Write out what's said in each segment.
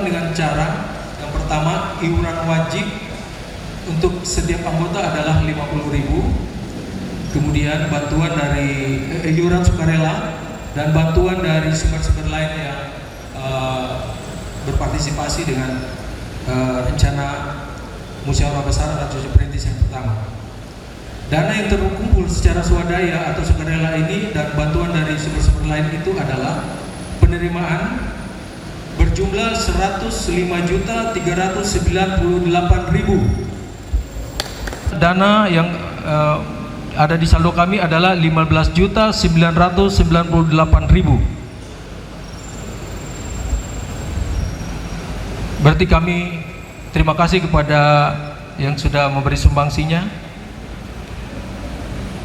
dengan cara yang pertama, iuran wajib untuk setiap anggota adalah 50.000. Kemudian bantuan dari iuran sukarela dan bantuan dari sumber-sumber lain yang berpartisipasi dengan rencana musyawarah besar atau cucu perintis yang pertama. Dana yang terkumpul secara swadaya atau sukarela ini dan bantuan dari sumber-sumber lain itu adalah penerimaan berjumlah 105.398.000. Dana yang ada di saldo kami adalah 15.998.000. Berarti kami terima kasih kepada yang sudah memberi sumbangsinya.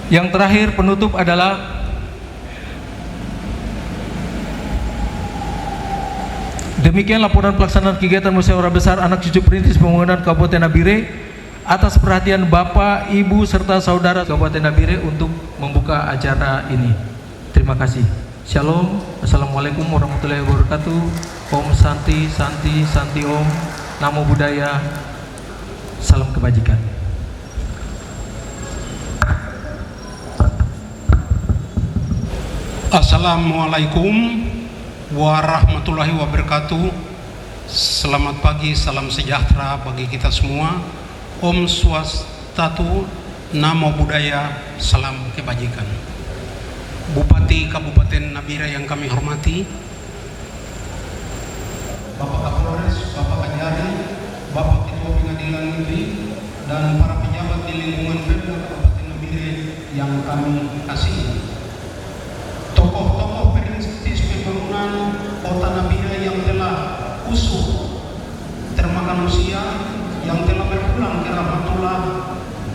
Yang terakhir penutup adalah demikian laporan pelaksanaan kegiatan musyawarah besar anak cucu perintis pembangunan Kabupaten Nabire atas perhatian Bapak, Ibu serta saudara Kabupaten Nabire untuk membuka acara ini. Terima kasih. Shalom. Assalamualaikum warahmatullahi wabarakatuh. Om Santi, Santi, Santi Om. Namo Buddhaya. Salam kebajikan. Assalamualaikum warahmatullahi wabarakatuh. Selamat pagi, salam sejahtera bagi kita semua. Om Swastiastu, Namo Buddhaya, salam kebajikan. Bupati Kabupaten Nabire yang kami hormati, Bapak Kapolres, Bapak Kajari, Bapak Ketua Pengadilan Negeri, dan para pejabat di lingkungan Pemda Kabupaten Nabire yang kami kasihi. Tokoh-tokoh perintis pembangunan Kota Nabire yang telah usuh termakan usia, yang telah berpulang ke rahmatullah,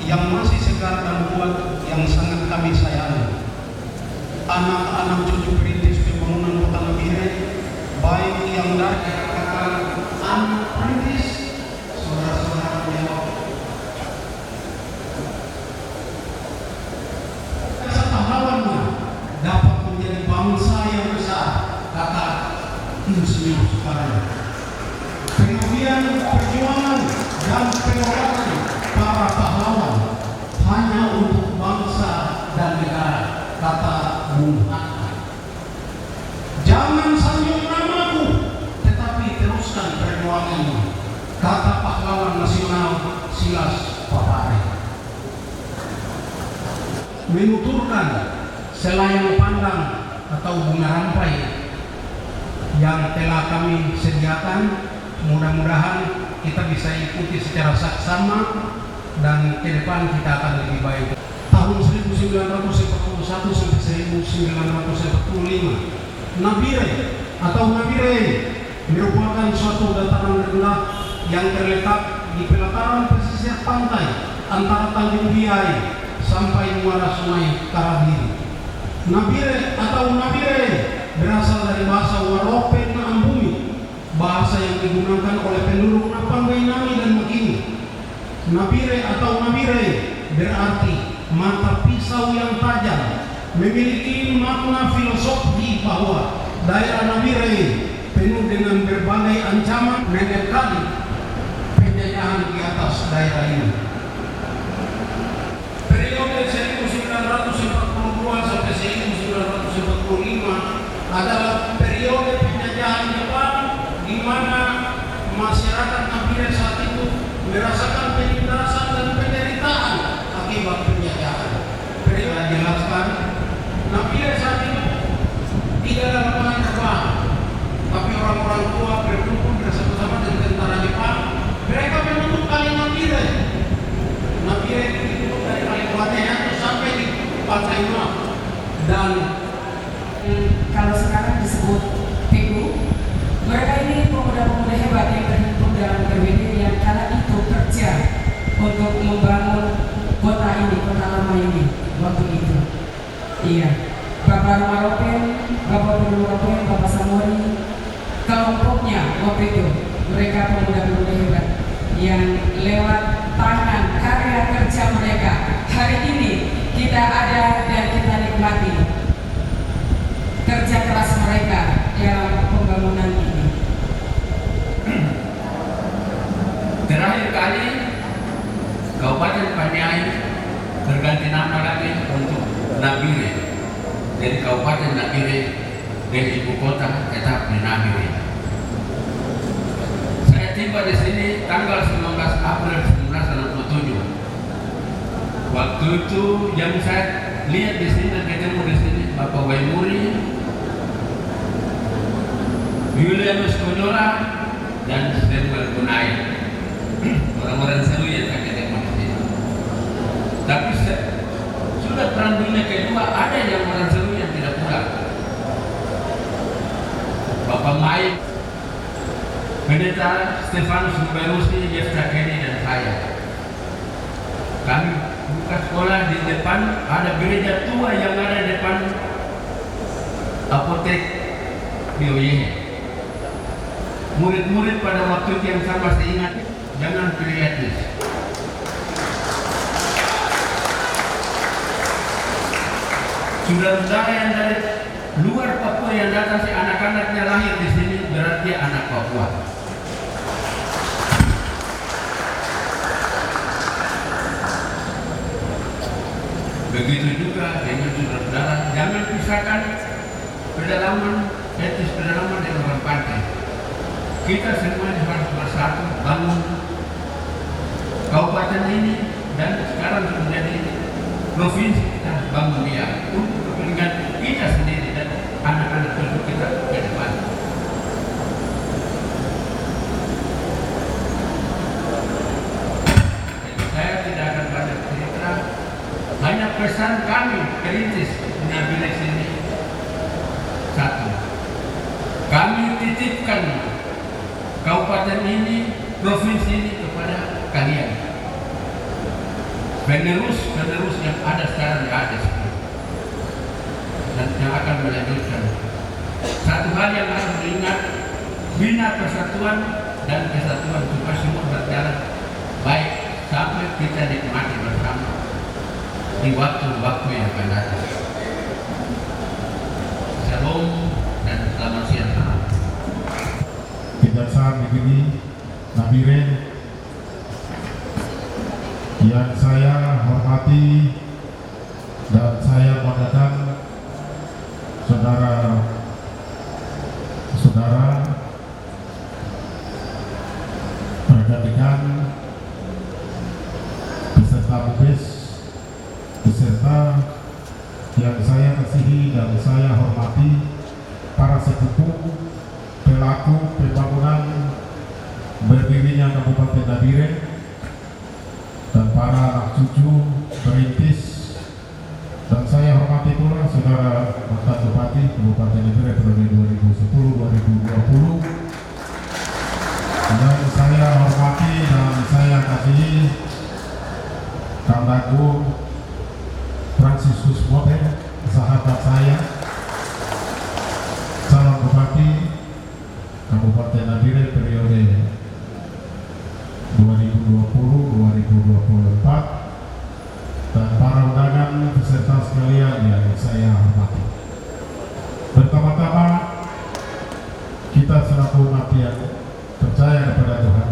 yang masih segar dan kuat, yang sangat kami sayangi. Anak-anak cucu perintis pembangunan Kota Nabire, baik yang dari anak perintis, saudara-saudara beliau, pahlawannya dapat menjadi bangsa yang besar, kata Insinyur Soekarno. Kemudian perjuangan dan pengorbanan para pahlawan hanya untuk bangsa dan negara, kata Bung Hatta. Jangan sanjung namaku, tetapi teruskan perjuanganmu, kata pahlawan nasional Silas Papare. Menuturkan selayang pandang atau bunga rampai yang telah kami sediakan, mudah-mudahan kita bisa ikuti secara saksama dan ke depan kita akan lebih baik. Tahun 1941 sampai 1945, Nabire atau Nabire merupakan suatu dataran rendah yang terletak di pelataran pesisir pantai antara Tanjung Biai sampai muara Sungai Karabiri. Nabire atau Nabire berasal dari bahasa Warope Naambumi, bahasa yang digunakan oleh penduduk Napanggainami dan Makini. Nabire atau Nabire berarti mata pisau yang tajam, memiliki makna filosofi bahwa daerah Nabire penuh dengan berbagai ancaman menyertai penjajahan di atas daerah ini. Periode 1942 sampai 1945 adalah periode penjajahan Jepang, di mana masyarakat Nabire saat itu merasakan penindasan dan penderitaan akibat penjajahan. Periode jelaskan, Nabire saat itu tidak ada lapangan terbang, tapi orang-orang tua berkumpul bersama-sama dengan tentara Jepang. Mereka menutup kali Nabire. Nabire ditutup dari kali Kuatnya sampai di Pantai Map. Dan kalau sekarang disebut PU, mereka ini pemuda-pemuda hebat yang terhimpun dalam GBD yang kala itu kerja untuk membangun kota ini, kota lama ini waktu itu. Iya, Bapak Rumaropen, Bapak Rumaropen, Bapak Samori, kelompoknya waktu itu, mereka pemuda-pemuda hebat yang lewat tangan karya kerja mereka hari ini kita ada dan kita nikmati kerja keras mereka dalam pembangunan ini. ke ibu kota tetap di Nabire. Saya tiba di sini tanggal 19 April 1967. Waktu itu yang saya lihat di sini dan ketemu di sini Bapak Waimuri, Julianus Konyora, dan Samuel Gunai. Orang-orang seru ya saya ketemu di sini. Tapi sudah perang dunia kedua ada yang orang seru yang tidak pulang. Bapak Mai, Pendeta Stefanus Nuberusi, Yefta Kenny, dan saya. Kami buka sekolah di depan, ada gereja tua yang ada di depan apotek Bioye. Murid-murid pada waktu yang sama masih ingat, jangan pilih etnis. Saudara-saudara yang dari luar Papua yang datang, si anak-anaknya lahir di sini berarti anak Papua. Begitu juga dengan saudara-saudara, jangan pisahkan pedalaman, etnis pedalaman dengan orang pantai. Kita semuanya harus bersatu bangun kabupaten ini, dan sekarang sudah menjadi provinsi. Kita bangun dia untuk kepentingan kita sendiri dan anak-anak cucu kita ke depan. Jadi saya tidak akan banyak cerita, hanya pesan kami perintis Nabire sini. Satu, kami titipkan kabupaten ini, provinsi ini kepada kalian. Penerus yang ada sekarang ada dan yang akan melanjutkan. Satu hal yang harus diingat, bina persatuan dan kesatuan supaya semua berjalan baik sampai kita nikmati bersama di waktu-waktu yang akan datang. Shalom dan selamat siang. Kejaksaan Negeri Nabire yang saya hormati dan saya banggakan, saudara-saudara, rekan-rekan, peserta BUBES, beserta yang saya kasihi dan saya hormati, para sepupu, pelaku pembangunan berdirinya Kabupaten Nabire, dan para anak cucu perintis, dan saya hormati pula saudara mantan Bupati Kabupaten Nabire periode 2010-2020, dan saya hormati dan saya kasihi Kamdaku Fransiskus Bote, sahabat saya, calon Bupati Kabupaten Nabire periode 2020-2024, dan para undangan peserta sekalian yang saya hormati. Pertama-tama, kita selaku umat yang percaya kepada Tuhan,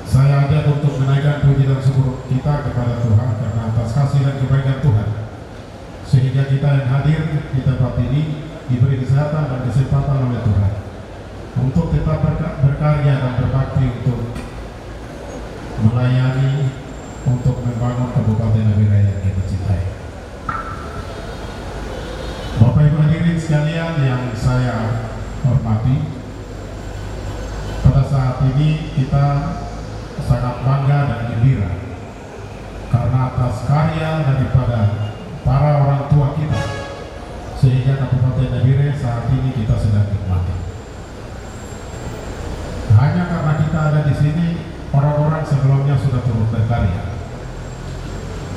saya ajak untuk menaikkan puji dan syukur kita kepada Tuhan karena atas kasih dan kebaikan Tuhan, sehingga kita yang hadir di tempat ini diberi kesehatan dan kesempatan oleh Tuhan untuk tetap berkarya dan berbakti untuk melayani, untuk membangun Kabupaten Nabire yang kita cintai. Bapak Ibu hadirin sekalian yang saya hormati, pada saat ini kita sangat bangga dan gembira karena atas karya daripada para orang tua kita, sehingga Kabupaten Nabire saat ini kita sedang nikmati. Hanya karena kita ada di sini, orang-orang sebelumnya sudah turut berkarya.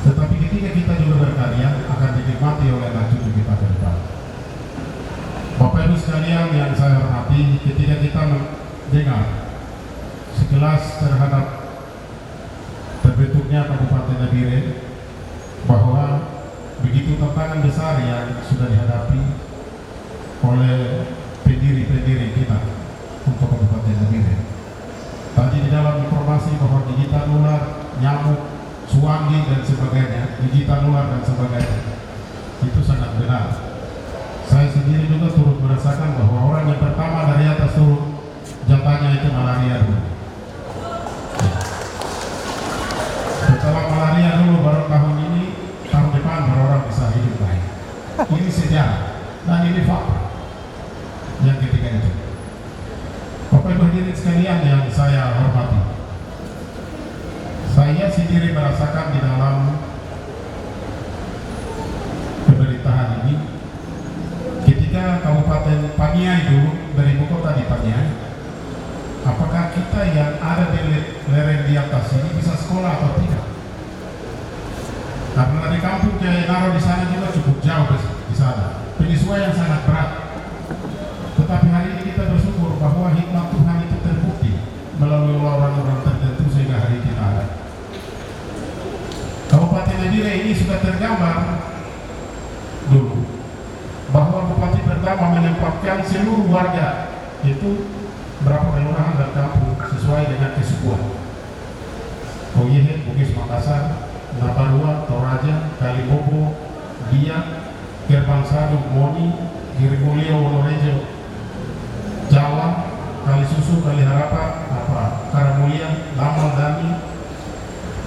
Tetapi ketika kita juga berkarya, akan dinikmati oleh anak cucu kita ke depan. Bapak Ibu sekalian yang saya hormati, ketika kita mendengar sekilas terhadap terbentuknya Kabupaten Nabire, bahwa begitu tantangan besar yang sudah dihadapi oleh pendiri-pendiri kita untuk Kabupaten Nabire. Tadi di dalam informasi bahwa gigitan ular, nyamuk, suwangi dan sebagainya, gigitan ular dan sebagainya, itu sangat benar. Saya sendiri juga turut merasakan itu malaria dulu. Setelah malaria dulu, baru tahun depan baru orang bisa hidup baik. Ini sejarah dan ini fakta yang ketika itu. Bapak Ibu hadirin sekalian yang saya hormati, saya sendiri merasakan di dalam pemerintahan ini ketika Kabupaten Paniai dulu dari ibu kota di Paniai, apakah kita yang ada di lereng di atas ini bisa sekolah atau tidak? Karena dari kampung Jaya Naro di sana juga cukup jauh di sana, penyesuaian sangat berat. Tetapi hari ini kita bersyukur bahwa hikmat Tuhan itu terbukti melalui orang-orang tertentu sehingga hari kita ada. Kabupaten Nabire ini sudah tergambar dulu bahwa bupati pertama menempatkan seluruh warga itu berapa kelurahan dan kampung sesuai dengan kesukuan. Koyehe, Bugis, Makassar, Nabarua, Toraja, Kalibobo, Biak, Gerbang Sadu, Moni, Girigulio, Wonorejo, Jawa, Kalisusu, Kaliharapan, Karamulia, Lamal, Dami,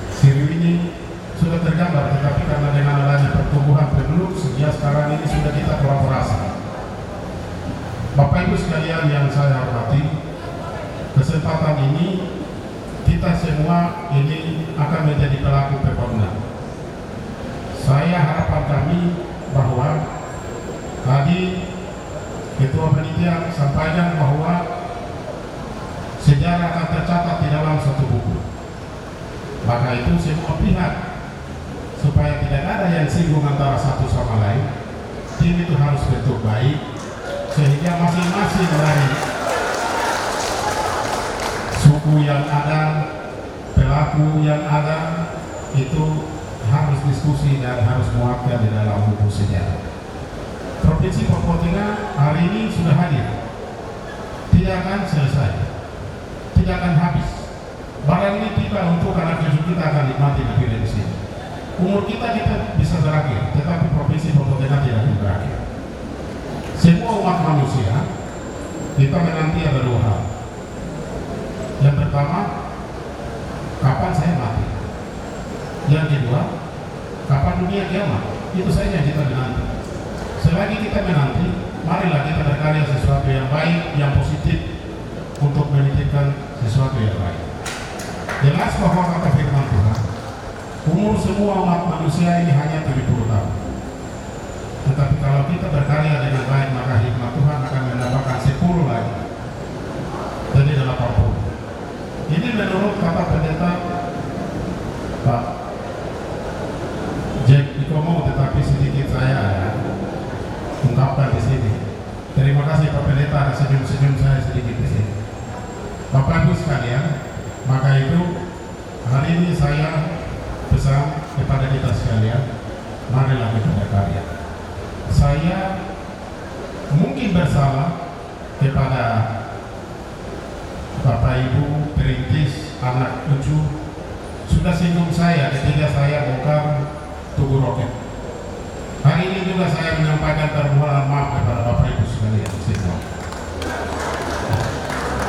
Siriwini sudah tergambar, tetapi karena dengan adanya pertumbuhan penduduk sejak sekarang ini sudah kita kolaborasi. Bapak Ibu sekalian yang saya hormati, kesempatan ini kita semua ini akan menjadi pelaku pembangunan. Saya harapan kami bahwa tadi Ketua Panitia sampaikan bahwa sejarah akan tercatat di dalam satu buku. Maka itu semua pihak, supaya tidak ada yang singgung antara satu sama lain, tim itu harus bentuk baik sehingga masing-masing dari suku yang ada, pelaku yang ada itu harus diskusi dan harus muatkan di dalam buku sejarah. Provinsi Papua Tengah hari ini sudah hadir, tidak akan selesai, tidak akan habis. Barang ini tiba untuk anak cucu kita akan nikmati negeri di sini. Umur kita bisa berakhir, tetapi Provinsi Papua Tengah tidak akan berakhir. Semua umat manusia kita menanti ada dua hal. Yang pertama, kapan saya mati? Yang kedua, kapan dunia kiamat? Itu saja yang kita menanti. Selagi kita menanti, marilah kita berkarya sesuatu yang baik, yang positif untuk menitipkan sesuatu yang baik. Jelas bahwa kata firman Tuhan, umur semua umat manusia ini hanya 70 tahun. Tetapi kalau kita berkarya dengan baik, maka hikmat Tuhan akan mendapatkan 10 lagi. Jadi 80. Ini menurut kata pendeta Pak Jack Ikomo, tetapi sedikit saya ungkapkan di sini. Terima kasih Pak Pendeta, ada senyum-senyum saya sedikit di sini. Bapak Ibu sekalian, maka itu hari ini saya pesan kepada kita sekalian, marilah kita berkarya. Saya mungkin bersalah kepada Bapak Ibu perintis, anak cucu, sudah singgung saya ketika saya bongkar Tugu Roket. Hari ini juga saya menyampaikan permohonan maaf kepada Bapak Ibu sekalian semua.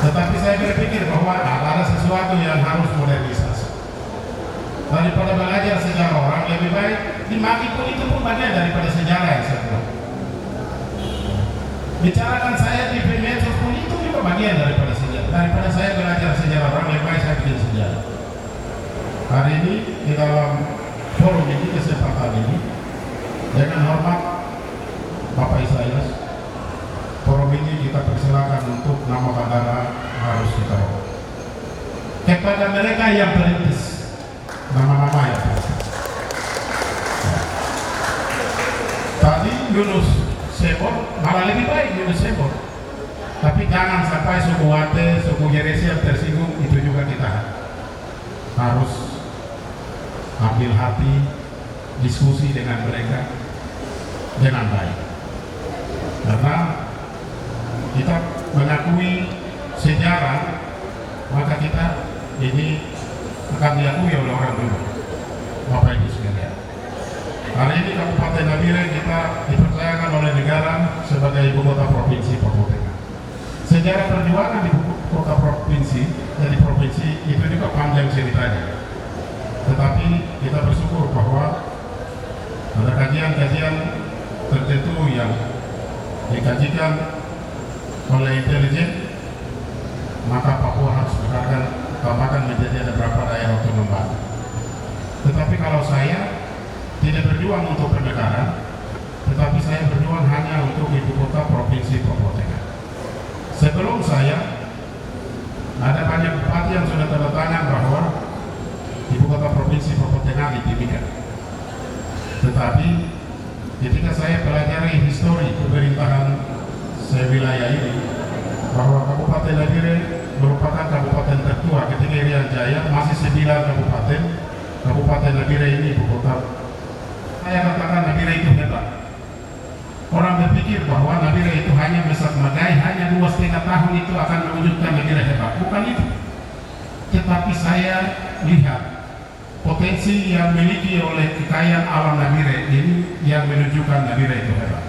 Tetapi saya berpikir bahwa ada sesuatu yang harus modernisasi. Daripada belajar sejarah orang, lebih baik dimaki pun itu pun bagian daripada sejarah yang saya bilang. Bicarakan saya di medsos pun itu juga bagian daripada sejarah. Daripada saya belajar sejarah orang, lebih baik saya bikin sejarah. Hari ini di dalam forum ini, kesempatan ini, dengan hormat Bapak Isaias, forum ini kita persilakan untuk nama bandara harus kita roh. Kepada mereka yang perintis, nama-nama yang perintis. Tadi Yunus Sebor, malah lebih baik Yunus Sebor. Tapi jangan sampai suku Wate, suku Yeresi yang tersinggung, itu juga kita harus ambil hati, diskusi dengan mereka dengan baik. Karena kita mengakui sejarah, maka kita ini akan diakui oleh orang dulu. Bapak Ibu sekalian, hari ini Kabupaten Nabire kita dipercayakan oleh negara sebagai ibu kota provinsi Papua Tengah. Sejarah perjuangan di ibu kota provinsi disajikan oleh intelijen, maka Papua harus tambahkan menjadi ada berapa daerah otonom baru. Tetapi kalau saya tidak berjuang untuk bernegara, tetapi saya berjuang hanya untuk ibu kota provinsi Papua Tengah. Sebelum saya, ada banyak bupati yang sudah tanda tangan bahwa ibu kota provinsi Papua Tengah di Timika. Tetapi ketika saya pelajari histori pemerintahan sewilayah ini, bahwa Kabupaten Nabire merupakan kabupaten tertua ketika Irian Jaya, masih 9 kabupaten. Kabupaten Nabire ini ibu kota. Saya katakan Nabire itu hebat. Orang berpikir bahwa Nabire itu hanya Mesak Magai, hanya 2,5 tahun itu akan mewujudkan Nabire hebat. Bukan itu. Tetapi saya lihat potensi yang dimiliki oleh kekayaan alam Nabire ini yang menunjukkan Nabire itu hebat.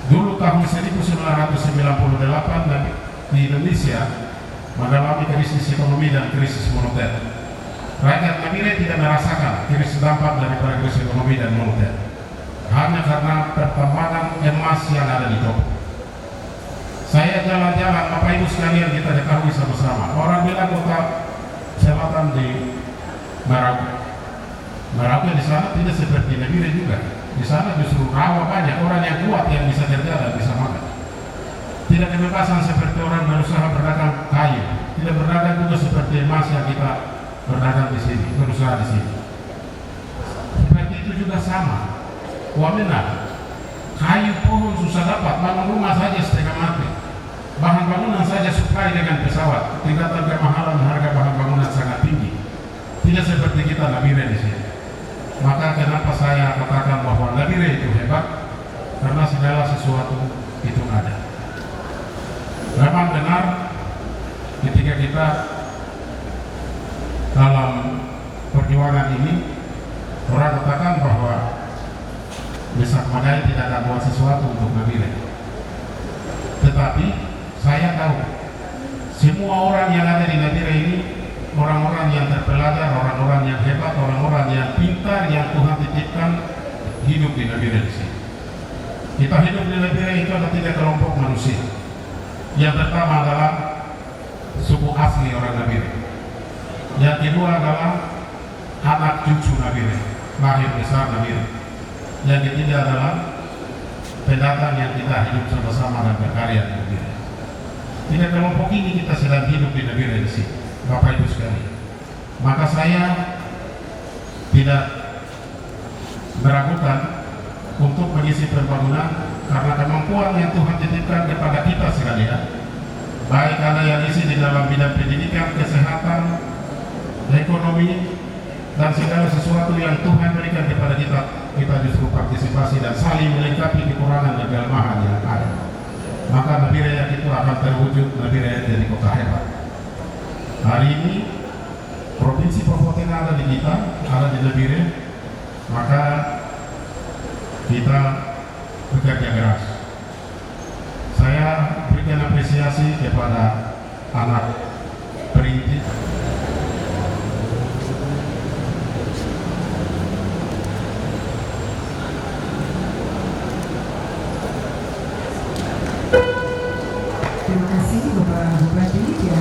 Dulu tahun 1998 di Indonesia mengalami krisis ekonomi dan krisis moneter. Rakyat Nabire tidak merasakan krisis dampak daripada krisis ekonomi dan moneter, hanya karena pertambangan emas yang ada di Toba. Saya jalan-jalan, Bapak Ibu sekalian, kita ketahui sama-sama. Orang bilang kota selatan di Merauke. Merauke di sana tidak seperti Nabire juga. Di sana justru rawa banyak orang yang kuat yang bisa kerja dan bisa makan. Tidak kebebasan seperti orang berusaha berdagang kayu. Tidak berdagang juga seperti emas yang kita berdagang di sini, berusaha di sini. Seperti itu juga sama. Wamena, kayu pohon susah dapat, bangun rumah saja setengah mati. Bahan bangunan saja supply dengan pesawat. Tingkatan kemahalan harga bahan bangunan sangat tinggi. Tidak seperti kita Nabire di sini. Maka kenapa saya katakan bahwa Nabire itu hebat? Karena segala sesuatu itu ada. Memang benar ketika kita dalam perjuangan ini, orang katakan bahwa Mesak Magai tidak akan buat sesuatu untuk Nabire. Tetapi saya tahu semua orang yang ada di Nabire ini orang-orang yang terpelajar, orang-orang yang hebat, orang-orang yang pintar, yang Tuhan titipkan hidup di Nabire di sini. Kita hidup di Nabire itu ada 3 kelompok manusia. Yang pertama adalah suku asli orang Nabire. Yang kedua adalah anak cucu Nabire, lahir besar Nabire. Yang ketiga adalah pendatang yang kita hidup sama-sama dan berkarya di Nabire. 3 kelompok ini kita sedang hidup di Nabire di sini, Bapak Ibu sekalian. Maka saya tidak meragukan untuk mengisi pembangunan karena kemampuan yang Tuhan titipkan kepada kita sekalian, baik ada yang isi di dalam bidang pendidikan, kesehatan, ekonomi, dan segala sesuatu yang Tuhan berikan kepada kita, kita justru partisipasi dan saling melengkapi kekurangan dan kelemahan yang ada. Maka Nabire yang itu akan terwujud, Nabire jadi kota hebat. Hari ini provinsi Papua Tengah ada di kita, ada di Nabire, maka kita bekerja keras. Saya berikan apresiasi kepada anak perintis. Terima kasih Bapak Bupati ya.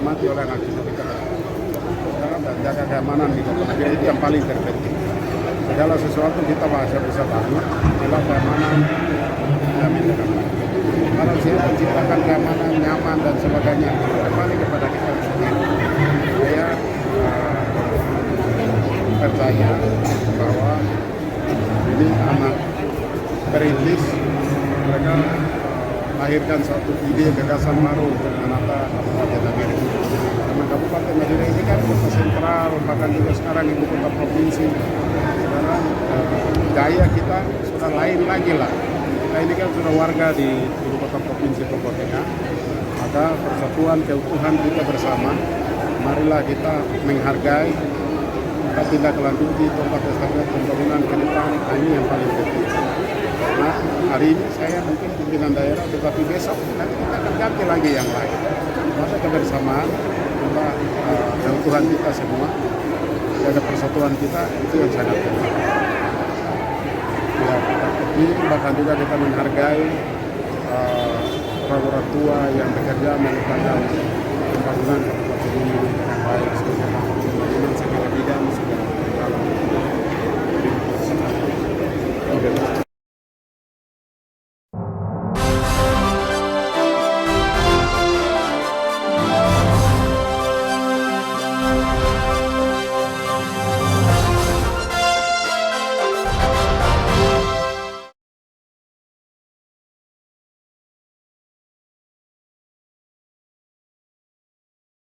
dihormati oleh anak cucu kita dan jaga keamanan di kota Nabire itu yang paling terpenting. Segala sesuatu kita bisa bangun adalah keamanan jamin dengan baik. Kalau siapa menciptakan keamanan, nyaman dan sebagainya, kembali kepada kita sendiri. Saya percaya bahwa ini anak perintis, mereka lahirkan suatu ide gagasan baru untuk menata Kabupaten Nabire. Karena Kabupaten Nabire ini kan kota sentral, bahkan juga sekarang ibu kota provinsi. Sekarang gaya kita sudah lain lagi lah. Kita ini kan sudah warga di ibu kota provinsi Papua Tengah. Maka persatuan keutuhan kita bersama, marilah kita menghargai, kita tindak lanjuti tempat estafet pembangunan ke depan. Ini yang paling penting. Nah, hari ini saya mungkin pimpinan daerah, tetapi besok nanti kita akan ganti lagi yang lain. Maka kebersamaan, kita keutuhan kita semua, jaga persatuan kita, itu yang sangat penting. Ya, tapi bahkan juga kita menghargai orang-orang tua yang bekerja melupakan pembangunan kabupaten ini dengan baik, pembangunan segala bidang, segala dalam.